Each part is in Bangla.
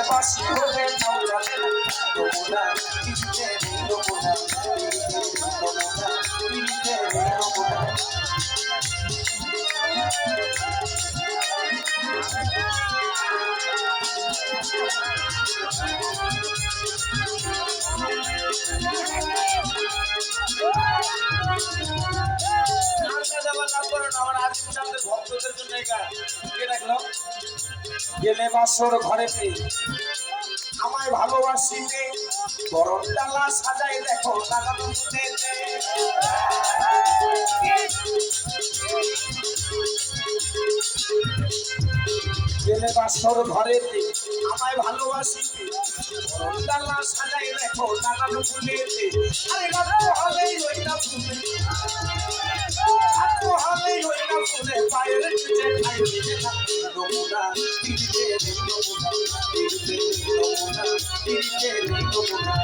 বাসি হলে তাও চলে না নমুনা পিড়িতে নেই নমুনা পিড়িতে নেই নমুনা গেলে বাসর ঘরেতে আমায় ভালোবাসিতে বরণ ডালা সাজাই দেখো লাগানো ফুলেতে গেলে বাসর ঘরেতে আমায় ভালোবাসিতে বরণ ডালা সাজাই দেখো লাগানো ফুলেতে আরে গাতো হলেই ওইটা ফুলে গাতো হলেই ওইটা ফুলে পায়ের নিচে ঠাই দিতে না নমুনা পিড়িতে নেই নমুনা পিড়িতে নেই নমুনা পিড়িতে নেই নমুনা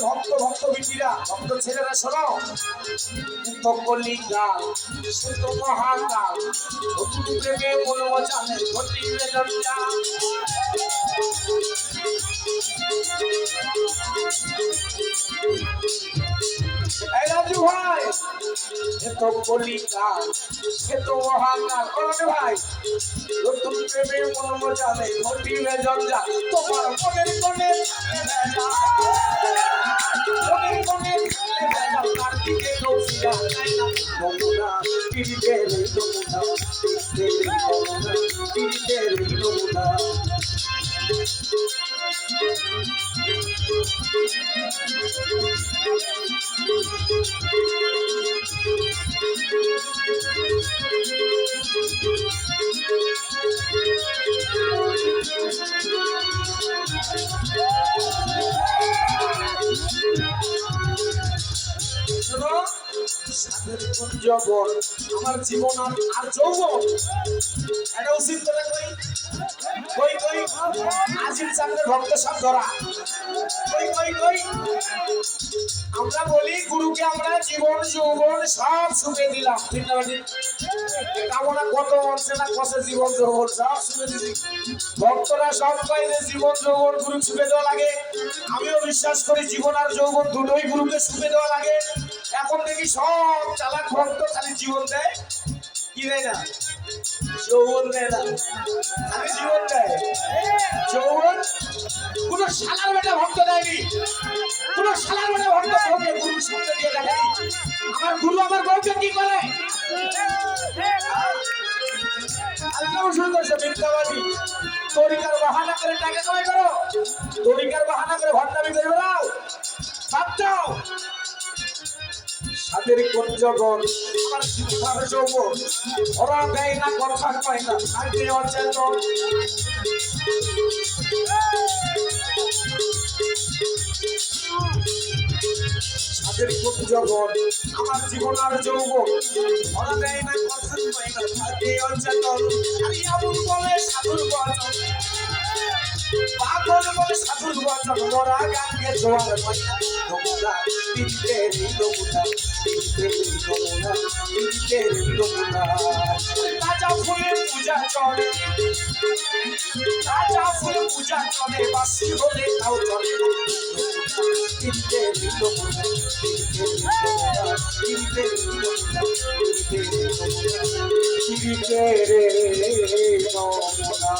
ভক্ত ভক্ত বিটিরা ভক্ত ছেলেরা শোনো কলি গাল সে তো মহাকাল প্রেমে বলবো জানে ঘটিবে জঞ্জা এই রাজু ভাই সে তো কলি গাল সে তো মহাকাল ওরে ভাই নতুন প্রেমে বলবো জানে ঘটিবে জঞ্জা তোমার মনের কোণে নমুনা পিড়িতে নেই নমুনা পিড়িতে নেই নমুনা পিড়িতে নেই নমুনা যৌবন আমার জীবন আর যৌবন এটা উচিত করে কই কই আজিম চাঁদের ভক্ত সব ধরা কই কই কই আমরা বলি গুরুকে আমরা জীবন যৌবন সব সুখে দিলাম ঠিক না ঠিক কামনা কত মনছে না কষে জীবন যৌবন সব সুখে দিছি ভক্তরা সব কয় যে জীবন যৌবন গুরু সুখে দেওয়া লাগে আমিও বিশ্বাস করি জীবন আর যৌবন দুটোই গুরুকে সুখে দেওয়া লাগে এখন দেখি সব চালাক ভক্ত খালি জীবন দেয় কি দেয় না যৌবন দেয় না খালি জীবন দেয় যৌবন কোন শালার বেটা ভক্ত দেয়নি কোন শালার বেটা ভক্ত বউকে গুরুর সামনে দিয়ে দেয়নি আমার গুরু আমার বউকে কি করে আল্লাহ সুন্দর সে মিথ্যাবাদী তরিকার বাহানা করে টাকা কামাই করো তরিকার বাহানা করে ভণ্ডামি করে বেড়াও ভাবছাও সাদের কোন জগৎ আমার শিক্ষার যৌবন ওরা দেয় না কথা কয় না আর কে অচেতন সাদের কোন জগৎ আমার জীবন আর যৌবন ওরা দেয় না কথা কয় না আর কে অচেতন আর এমন বলে সাধুর বচন পাগল বলে সাধুর বচন মোরা গানকে জোয়ার মাইনা নমুনা পিড়িতে নেই নমুনা পিড়িতে নেই নমুনা পিড়িতে নেই নমুনা তাজা ফুলে পূজা চলে তাজা ফুলে পূজা চলে বাসি হলে তাও চলে পিড়িতে নেই নমুনা পিড়িতে নেই নমুনা পিড়িতে নেই নমুনা পিড়িতে নেই নমুনা পিড়িতে রে নমুনা